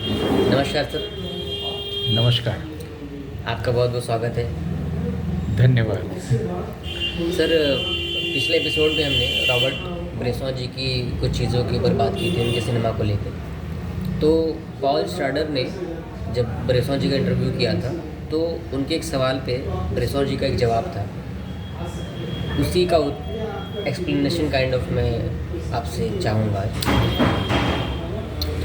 नमस्कार सर। नमस्कार। आपका बहुत बहुत स्वागत है। धन्यवाद। सर, पिछले एपिसोड में हमने रॉबर्ट ब्रेसॉन जी की कुछ चीज़ों के ऊपर बात की थी, उनके सिनेमा को लेकर। तो पॉल स्ट्राडर ने जब ब्रेसॉन जी का इंटरव्यू किया था तो उनके एक सवाल पे ब्रेसॉन जी का एक जवाब था, उसी का एक्सप्लेनेशन काइंड ऑफ मैं आपसे चाहूँगा।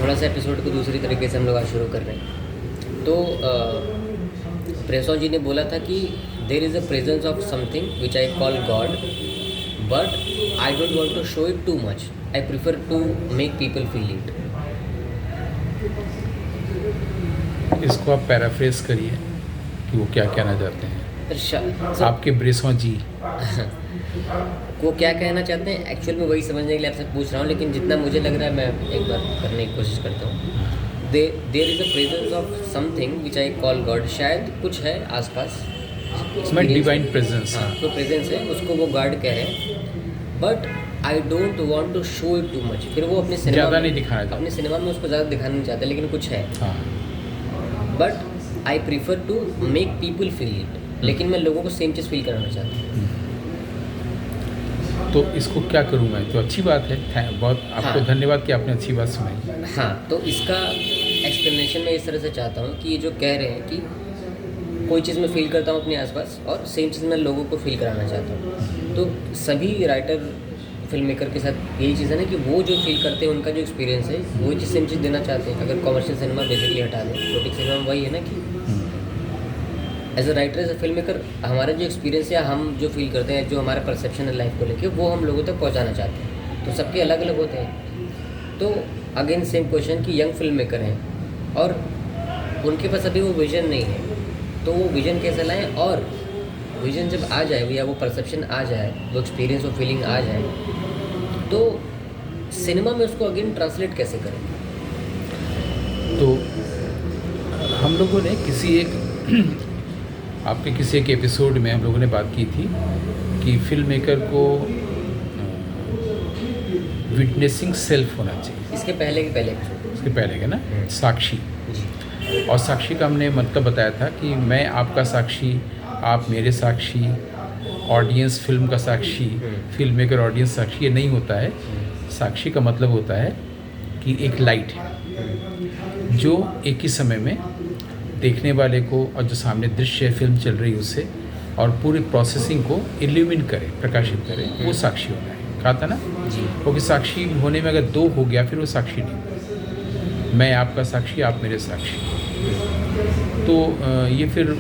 थोड़ा सा एपिसोड को दूसरी तरीके से हम लोग आज शुरू कर रहे हैं। तो ब्रेसॉन जी ने बोला था कि there is a presence of something which I call God, but I don't want to show it too much, I prefer to make people feel it. इसको आप पैराफ्रेज करिए कि वो क्या कहना चाहते हैं। आपके ब्रेसॉन जी वो क्या कहना चाहते हैं, एक्चुअल में वही समझने के लिए आपसे पूछ रहा हूँ, लेकिन जितना मुझे लग रहा है मैं एक बार करने की कोशिश करता हूँ। There is a presence of something which I call God, शायद कुछ है आसपास, इसमें डिवाइन प्रेजेंस। हाँ, तो प्रेजेंस है, उसको वो गॉड कह रहे हैं, but I don't want to show it too much. फिर वो अपने सिनेमा ज़्यादा नहीं दिखाना चाहते, अपने सिनेमा में उसको ज़्यादा दिखाना नहीं चाहते, लेकिन कुछ है। हाँ। But I prefer to make people feel it, लेकिन मैं लोगों को सेम चीज़ फील कराना चाहता हूँ। तो इसको क्या करूँ मैं? तो अच्छी बात है, बहुत आपको हाँ। धन्यवाद कि आपने अच्छी बात सुनाई। हाँ, तो इसका एक्सप्लेनेशन मैं इस तरह से चाहता हूँ कि ये जो कह रहे हैं कि कोई चीज़ मैं फील करता हूँ अपने आसपास और सेम चीज़ मैं लोगों को फील कराना चाहता हूँ। तो सभी राइटर फिल्म मेकर के साथ यही चीज़ है ना कि वो जो फील करते हैं, उनका जो एक्सपीरियंस है, वो चीज़ सेम चीज़ देना चाहते हैं। अगर कॉमर्शियल सिनेमा बेसिकली हटा दें, पोलिटिक सिनेमा में वही है ना कि as a writer, as a film maker, हमारा जो एक्सपीरियंस है, हम जो फील करते हैं, जो हमारा परसेप्शन है लाइफ को लेके, वो हम लोगों तक पहुंचाना चाहते हैं। तो सबके अलग अलग होते हैं। तो अगेन सेम क्वेश्चन कि यंग फिल्म मेकर हैं और उनके पास अभी वो विजन नहीं है, तो वो विजन कैसे लाएं, और विजन जब आ जाए या वो परसेप्शन आ जाए, वो एक्सपीरियंस और फीलिंग आ जाए, तो सिनेमा में उसको अगेन ट्रांसलेट कैसे करें? तो हम लोगों ने आपके किसी एक एपिसोड में हम लोगों ने बात की थी कि फिल्म मेकर को विटनेसिंग सेल्फ होना चाहिए। इसके पहले एपिसोड, इसके पहले का ना, साक्षी। जी। और साक्षी का हमने मतलब बताया था कि मैं आपका साक्षी, आप मेरे साक्षी, ऑडियंस फिल्म का साक्षी, फिल्म मेकर ऑडियंस साक्षी, ये नहीं होता है। साक्षी का मतलब होता है कि एक लाइट है जो एक ही समय में देखने वाले को और जो सामने दृश्य फिल्म चल रही है उससे और पूरी प्रोसेसिंग को इल्यूमिन करे, प्रकाशित करे, वो साक्षी होना है। कहा था ना जी। क्योंकि साक्षी होने में अगर दो हो गया फिर वो साक्षी नहीं। मैं आपका साक्षी, आप मेरे साक्षी, तो ये फिर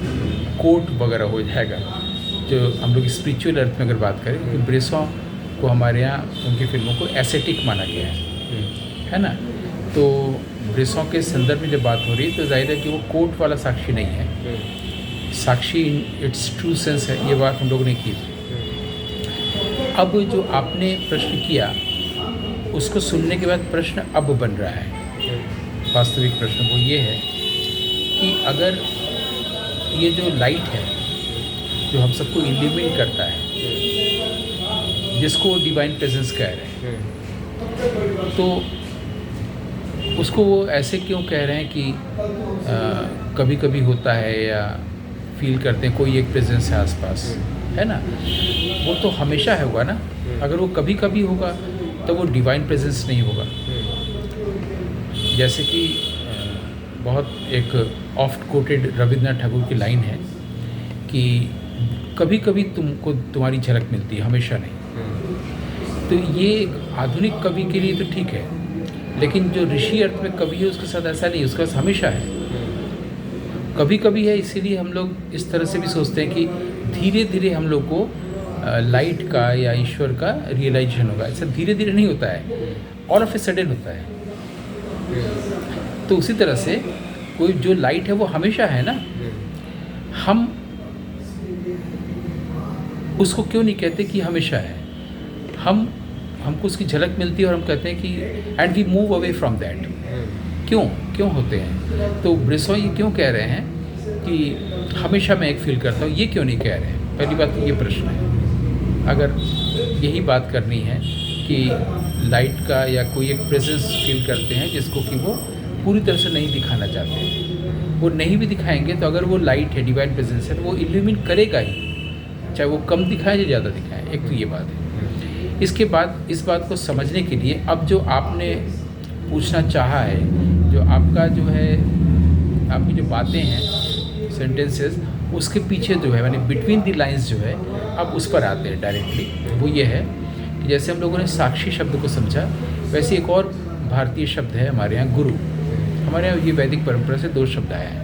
कोर्ट वगैरह हो जाएगा। जो हम लोग स्पिरिचुअल अर्थ में अगर बात करें तो ब्रेसॉ को हमारे यहाँ उनकी फिल्मों को एस्थेटिक माना गया है ना। तो ब्रेसॉ के संदर्भ में जब बात हो रही तो जाहिर है कि वो कोर्ट वाला साक्षी नहीं है, साक्षी इन इट्स ट्रू सेंस है। ये बात हम लोगों ने की थी। अब जो आपने प्रश्न किया उसको सुनने के बाद प्रश्न अब बन रहा है, वास्तविक प्रश्न वो ये है कि अगर ये जो लाइट है जो हम सबको इल्यूमिन करता है, जिसको डिवाइन प्रेजेंस कह रहे हैं, तो उसको वो ऐसे क्यों कह रहे हैं कि कभी कभी होता है या फील करते हैं कोई एक प्रेजेंस है आसपास, है ना। वो तो हमेशा होगा ना। अगर वो कभी कभी होगा तो वो डिवाइन प्रेजेंस नहीं होगा। जैसे कि बहुत एक ऑफ्ट कोटेड रविंद्रनाथ ठाकुर की लाइन है कि कभी कभी तुमको तुम्हारी झलक मिलती है, हमेशा नहीं। तो ये आधुनिक कवि के लिए तो ठीक है, लेकिन जो ऋषि अर्थ में कवि है उसके साथ ऐसा नहीं, उसके पास हमेशा है। कभी कभी है, इसीलिए हम लोग इस तरह से भी सोचते हैं कि धीरे धीरे हम लोग को लाइट का या ईश्वर का रियलाइजेशन होगा। ऐसा धीरे धीरे नहीं होता है, ऑल ऑफ ए सडन होता है। तो उसी तरह से कोई जो लाइट है वो हमेशा है ना। हम उसको क्यों नहीं कहते कि हमेशा है? हमको उसकी झलक मिलती है और हम कहते हैं कि and we move away from that. क्यों होते हैं? तो ब्रेसॉ ये क्यों कह रहे हैं कि हमेशा मैं एक फील करता हूँ, ये क्यों नहीं कह रहे हैं? पहली बात तो ये प्रश्न है। अगर यही बात करनी है कि लाइट का या कोई एक प्रेजेंस फील करते हैं जिसको कि वो पूरी तरह से नहीं दिखाना चाहते। वो नहीं भी दिखाएंगे तो अगर वो लाइट है, डिवाइन प्रेजेंस है, तो वो इल्यूमिन करेगा ही, चाहे वो कम दिखाए या ज़्यादा दिखाए। एक तो ये बात है। इसके बाद इस बात को समझने के लिए अब जो आपने पूछना चाहा है, जो आपका जो है, आपकी जो बातें हैं, सेंटेंसेस, उसके पीछे जो है यानी बिटवीन द लाइंस जो है, अब उस पर आते हैं डायरेक्टली। वो ये है कि जैसे हम लोगों ने साक्षी शब्द को समझा, वैसे एक और भारतीय शब्द है हमारे यहाँ गुरु। हमारे यहाँ ये वैदिक परंपरा से 2 शब्द आया है,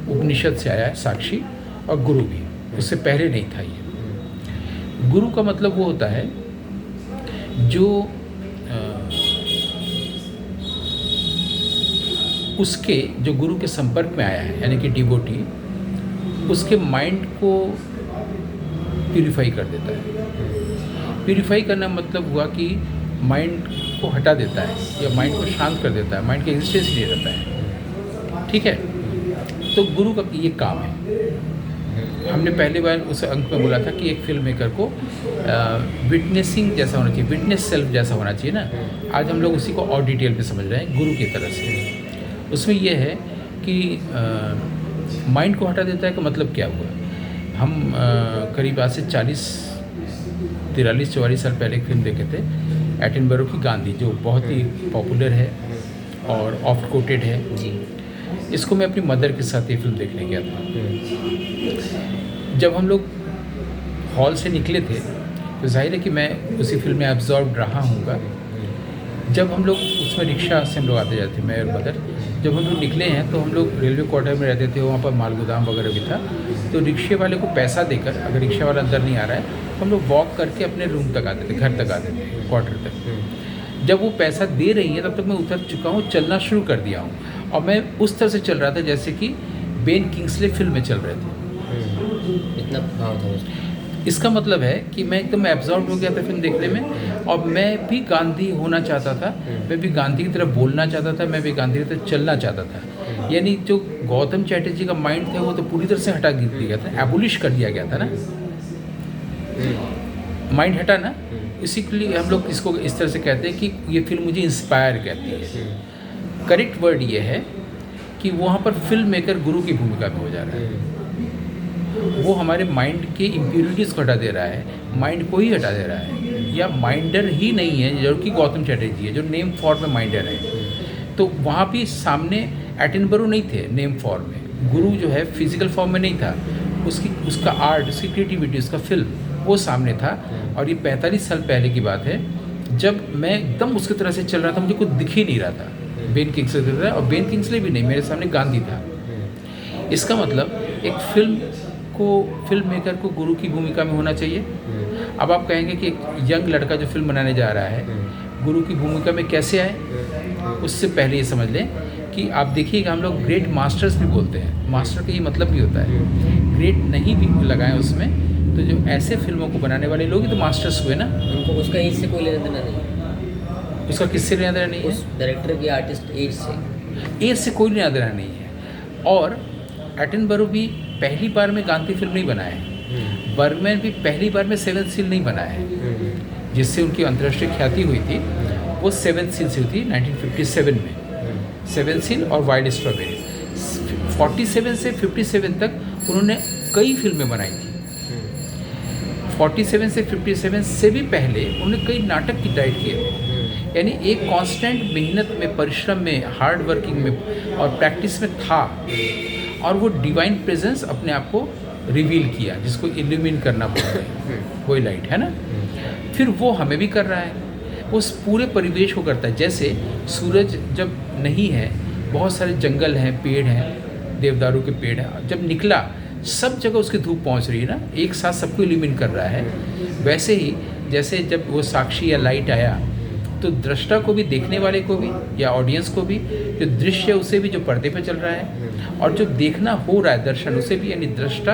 उपनिषद से आया है साक्षी, और गुरु भी, उससे पहले नहीं था ये। गुरु का मतलब वो होता है जो उसके, जो गुरु के संपर्क में आया है, यानी कि डिवोटी, उसके माइंड को प्यूरिफाई कर देता है। प्यूरिफाई करना मतलब हुआ कि माइंड को हटा देता है या माइंड को शांत कर देता है, माइंड की एग्जिस्टेंस नहीं रहता है। ठीक है, तो गुरु का ये काम है। हमने पहली बार उस अंक में बोला था कि एक फिल्म मेकर को विटनेसिंग जैसा होना चाहिए, विटनेस सेल्फ जैसा होना चाहिए ना। आज हम लोग उसी को और डिटेल में समझ रहे हैं गुरु की तरह से। उसमें यह है कि माइंड को हटा देता है का मतलब क्या हुआ। हम करीब आज से 43-44 साल पहले एक फिल्म देखे थे, एटनबरो की गांधी, जो बहुत ही पॉपुलर है और ऑफ्ट कोटेड है जी। इसको मैं अपनी मदर के साथ ये फिल्म देखने गया था। जब हम लोग हॉल से निकले थे तो जाहिर है कि मैं उसी फिल्म में एब्जॉर्ब रहा हूँगा। जब हम लोग उसमें रिक्शा से हम लोग आते जाते, मैं और मदर, जब हम लोग निकले हैं तो हम लोग रेलवे क्वार्टर में रहते थे, वहाँ पर माल गोदाम वगैरह भी था। तो रिक्शे वाले को पैसा देकर, अगर रिक्शा वाला अंदर नहीं आ रहा है, तो हम लोग वॉक करके अपने रूम तक आते थे, घर तक आते थे, क्वार्टर तक। जब वो पैसा दे रही है तब तक मैं उतर चुका हूँ, चलना शुरू कर दिया हूँ, और मैं उस तरह से चल रहा था जैसे कि बेन किंग्सले फिल्म में चल रहे थे। इतना भाव था उसका। इसका मतलब है कि मैं एकदम एब्जॉर्ब हो गया था फिल्म देखने में, और मैं भी गांधी होना चाहता था, मैं भी गांधी की तरह बोलना चाहता था, मैं भी गांधी की तरह चलना चाहता था। यानी जो गौतम चैटर्जी का माइंड था वो तो पूरी तरह से हटा दिया गया था, एबोलिश कर दिया गया था ना, माइंड हटा ना। इसी के लिए हम लोग इसको इस तरह से कहते हैं कि ये फिल्म मुझे इंस्पायर करती है। करेक्ट वर्ड ये है कि वहाँ पर फिल्म मेकर गुरु की भूमिका में हो जा रहा है। वो हमारे माइंड के इम्प्योरिटीज़ को हटा दे रहा है, माइंड को ही हटा दे रहा है, या माइंडर ही नहीं है, जो कि गौतम चैटर्जी है, जो नेम फॉर्म में माइंडर है। तो वहाँ भी सामने एटनबरो नहीं थे नेम फॉर्म में, गुरु जो है फिजिकल फॉर्म में नहीं था, उसका आर्ट, उसकी क्रिएटिविटी, उसका फिल्म वो सामने था। और ये 45 साल पहले की बात है, जब मैं एकदम उसकी तरह से चल रहा था, मुझे कुछ दिख ही नहीं रहा था बेन किंग्सले था, और बेन किंग्सले भी नहीं, मेरे सामने गांधी था। इसका मतलब एक फिल्म मेकर को गुरु की भूमिका में होना चाहिए। अब आप कहेंगे कि एक यंग लड़का जो फिल्म बनाने जा रहा है गुरु की भूमिका में कैसे आए। उससे पहले ये समझ लें कि आप देखिएगा, हम लोग ग्रेट मास्टर्स भी बोलते हैं, मास्टर का ये मतलब भी होता है, ग्रेट नहीं भी लगाएं उसमें, तो जो ऐसे फिल्मों को बनाने वाले लोग ही तो मास्टर्स हुए ना। उनको उसका एज से कोई लेना देना नहीं, उसका किससे लेना देना नहीं है, उस डायरेक्टर की आर्टिस्ट एज से कोई लेना देना नहीं है। और एटनबरो भी पहली बार में गांधी फिल्म नहीं बनाए, बर्गमैन भी पहली बार में 7th सील नहीं बनाए, जिससे उनकी अंतर्राष्ट्रीय ख्याति हुई थी, वो 7th सील से हुई थी 1957 में। 7th सील और वाइल्ड स्ट्रॉबेरी। 47 से 57 तक उन्होंने कई फिल्में बनाई थी। 47 से 57 से भी पहले उन्होंने कई नाटक की डायरेक्ट किए थे। यानी एक कांस्टेंट मेहनत में, परिश्रम में, हार्ड वर्किंग में और प्रैक्टिस में था, और वो डिवाइन प्रेजेंस अपने आप को रिवील किया, जिसको इल्यूमिन करना बोलते हैं, वही लाइट है ना। फिर वो हमें भी कर रहा है, उस पूरे परिवेश को करता है। जैसे सूरज जब नहीं है, बहुत सारे जंगल हैं, पेड़ हैं, देवदारू के पेड़ हैं, जब निकला सब जगह उसकी धूप पहुंच रही है ना, एक साथ सबको इल्यूमिन कर रहा है। वैसे ही जैसे जब वो साक्षी या लाइट आया, तो दृष्टा को भी, देखने वाले को भी या ऑडियंस को भी, जो दृश्य उसे भी, जो पर्दे पे चल रहा है, और जो देखना हो रहा है दर्शन उसे भी, यानी दृष्टा,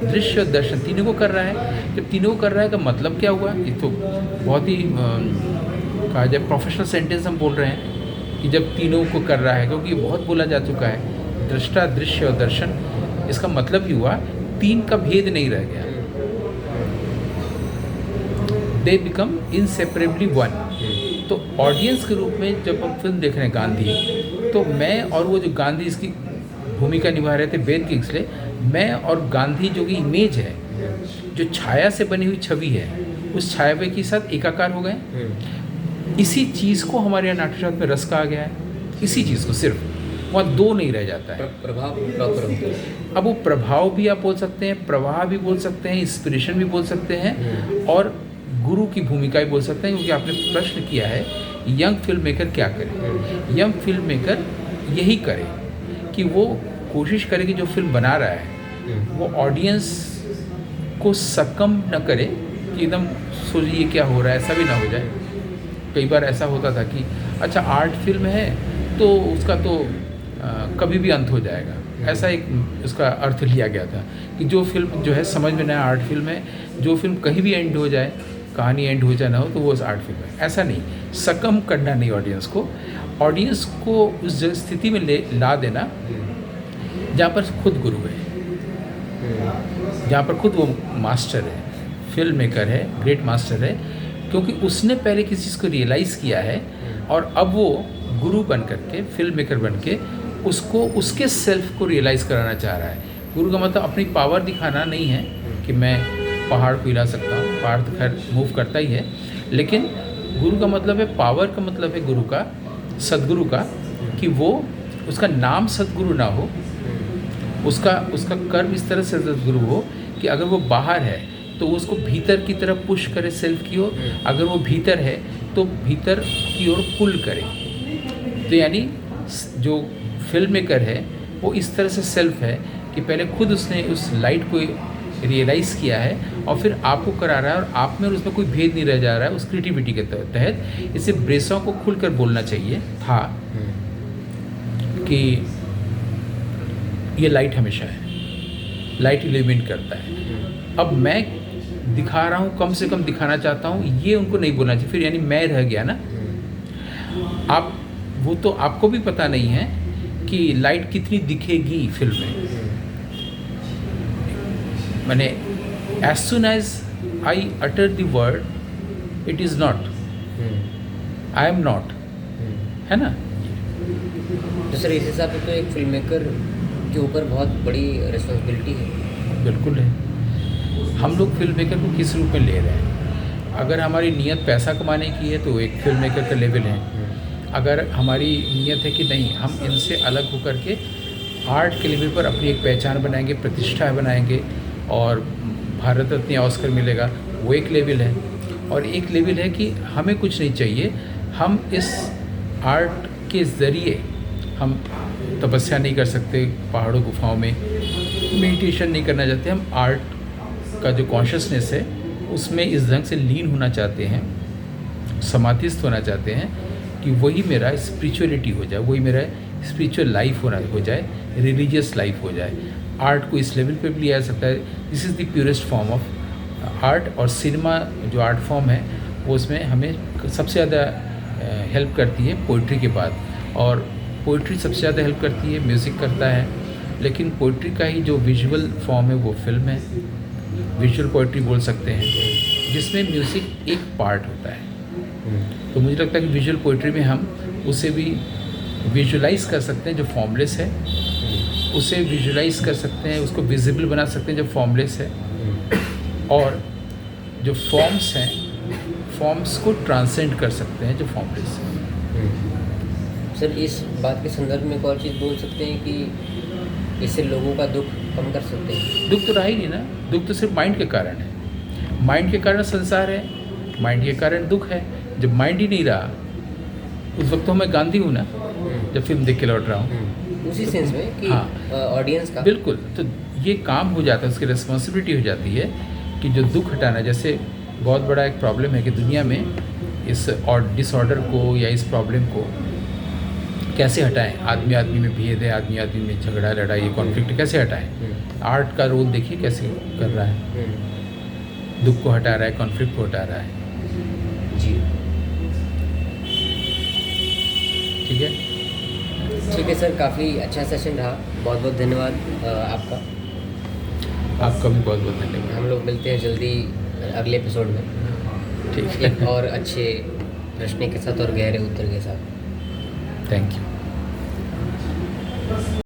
दृश्य और दर्शन तीनों को कर रहा है। जब तीनों को कर रहा है का मतलब क्या हुआ, ये तो बहुत ही कहा जाए प्रोफेशनल सेंटेंस हम बोल रहे हैं कि जब तीनों को कर रहा है, क्योंकि बहुत बोला जा चुका है, दृष्टा, दृश्य और दर्शन। इसका मतलब ही हुआ 3 का भेद नहीं रह गया, दे बिकम इनसेपरेबली वन। तो ऑडियंस के रूप में जब हम फिल्म देख रहे हैं गांधी, तो मैं और वो जो गांधी इसकी भूमिका निभा रहे थे बेन किंग्सले, मैं और गांधी जो की इमेज है, जो छाया से बनी हुई छवि है, उस छाया के साथ एकाकार हो गए। इसी चीज़ को हमारे यहाँ नाट्यशास्त्र में रस कहा गया है, इसी चीज़ को, सिर्फ वहाँ दो नहीं रह जाता है। प्रभाव प्रॉपर होता है। अब वो प्रभाव भी आप बोल सकते हैं, प्रवाह भी बोल सकते हैं, इंस्पिरेशन भी बोल सकते हैं, और गुरु की भूमिका भी बोल सकते हैं, क्योंकि आपने प्रश्न किया है यंग फिल्म मेकर क्या करे। यंग फिल्म मेकर यही करे कि वो कोशिश करे कि जो फिल्म बना रहा है वो ऑडियंस को सकम न करे कि एकदम सोचिए क्या हो रहा है, ऐसा भी ना हो जाए। कई बार ऐसा होता था कि अच्छा आर्ट फिल्म है तो उसका तो कभी भी अंत हो जाएगा, ऐसा एक उसका अर्थ लिया गया था कि जो फिल्म जो है समझ में नया आर्ट फिल्म है, जो फिल्म कहीं भी एंड हो जाए, कहानी एंड हो जाए ना हो, तो वो आर्ट फिल्म है। ऐसा नहीं, सकम करना नहीं ऑडियंस को उस स्थिति में ला देना जहाँ पर खुद गुरु है, जहाँ पर खुद वो मास्टर है, फिल्म मेकर है, ग्रेट मास्टर है, क्योंकि उसने पहले किसी चीज़ को रियलाइज़ किया है और अब वो गुरु बन करके, फिल्म मेकर बन के उसको, उसके सेल्फ को रियलाइज़ कराना चाह रहा है। गुरु का मतलब अपनी पावर दिखाना नहीं है कि मैं पहाड़ को हिला सकता हूँ, पहाड़ तो खैर मूव करता ही है, लेकिन गुरु का मतलब है, पावर का मतलब है गुरु का, सदगुरु का, कि वो उसका नाम सदगुरु ना हो, उसका कर्म इस तरह से सदगुरु हो कि अगर वो बाहर है तो उसको भीतर की तरफ पुश करे, सेल्फ की ओर, अगर वो भीतर है तो भीतर की ओर पुल करे। तो यानी जो फिल्म मेकर है वो इस तरह से सेल्फ है कि पहले खुद उसने उस लाइट को रियलाइज़ किया है और फिर आपको करा रहा है, और आप में और उसमें कोई भेद नहीं रह जा रहा है उस क्रिएटिविटी के तहत। इसे ब्रेसों को खुलकर बोलना चाहिए था कि ये लाइट हमेशा है, लाइट इल्यूमिनेट करता है। अब मैं दिखा रहा हूँ, कम से कम दिखाना चाहता हूँ, ये उनको नहीं बोलना चाहिए, फिर यानी मैं रह गया ना। आप वो तो आपको भी पता नहीं है कि लाइट कितनी दिखेगी फिल्म में। मैंने as soon as I utter the word it is not, I am not, है ना। तो सर इस हिसाब से तो एक फिल्म मेकर के ऊपर बहुत बड़ी रिस्पॉन्सिबिलिटी है। बिल्कुल है। हम लोग फिल्म मेकर को किस रूप में ले रहे हैं? अगर हमारी नीयत पैसा कमाने की है तो एक फिल्म मेकर का लेवल है। अगर हमारी नीयत है कि नहीं, हम इनसे अलग होकर के आर्ट के लेवल पर अपनी एक पहचान बनाएंगे, प्रतिष्ठा बनाएंगे और भारत रत्न या ऑस्कर मिलेगा, वो एक लेवल है। और एक लेवल है कि हमें कुछ नहीं चाहिए, हम इस आर्ट के ज़रिए हम तपस्या नहीं कर सकते पहाड़ों गुफाओं में, मेडिटेशन नहीं करना चाहते, हम आर्ट का जो कॉन्शियसनेस है उसमें इस ढंग से लीन होना चाहते हैं, समाधिस्थ होना चाहते हैं कि वही मेरा स्पिरिचुअलिटी हो जाए, वही मेरा स्पिरिचुअल लाइफ हो जाए, रिलीजियस लाइफ हो जाए। आर्ट को इस लेवल पे भी लिया जा सकता है। This is the purest form of art. और सिनेमा जो आर्ट फॉर्म है वो उसमें हमें सबसे ज़्यादा हेल्प करती है पोइट्री के बाद, और पोइट्री सबसे ज़्यादा हेल्प करती है, म्यूज़िक करता है, लेकिन पोइट्री का ही जो विजुअल फॉर्म है वो फिल्म है, विजुअल पोइट्री बोल सकते हैं, जिसमें म्यूज़िक एक पार्ट होता है। तो मुझे लगता है कि विजुअल पोइट्री में हम उसे भी विजुअलाइज कर सकते हैं जो फॉर्मलेस है, उसे विजुअलाइज कर सकते हैं, उसको विजिबल बना सकते हैं जो फॉर्मलेस है, और जो फॉर्म्स हैं फॉर्म्स को ट्रांसेंड कर सकते हैं जो फॉर्मलेस है। सर इस बात के संदर्भ में एक और चीज़ बोल सकते हैं कि इससे लोगों का दुख कम कर सकते हैं। दुख तो रहा ही नहीं ना, दुख तो सिर्फ माइंड के कारण है, माइंड के कारण संसार है, माइंड के कारण दुख है। जब माइंड ही नहीं रहा उस वक्त तो मैं गांधी हूँ ना, जब फिल्म देख के लौट रहा हूँ उसी सेंस में कि ऑडियंस का बिल्कुल। तो ये काम हो जाता है, उसकी रिस्पॉन्सिबिलिटी हो जाती है कि जो दुख हटाना। जैसे बहुत बड़ा एक प्रॉब्लम है कि दुनिया में इस और डिसऑर्डर को या इस प्रॉब्लम को कैसे हटाएं। आदमी आदमी में भेद है, आदमी आदमी में झगड़ा लड़ाई, ये कॉन्फ्लिक्ट कैसे हटाएं। आर्ट का रोल देखिए कैसे कर रहा है, दुख को हटा रहा है, कॉन्फ्लिक्ट को हटा रहा है। जी ठीक है, ठीक है सर, काफ़ी अच्छा सेशन रहा, बहुत बहुत धन्यवाद आपका। आपका भी बहुत बहुत धन्यवाद। हम लोग मिलते हैं जल्दी अगले एपिसोड में, ठीक है, एक और अच्छे प्रश्न के साथ और गहरे उत्तर के साथ। Thank you.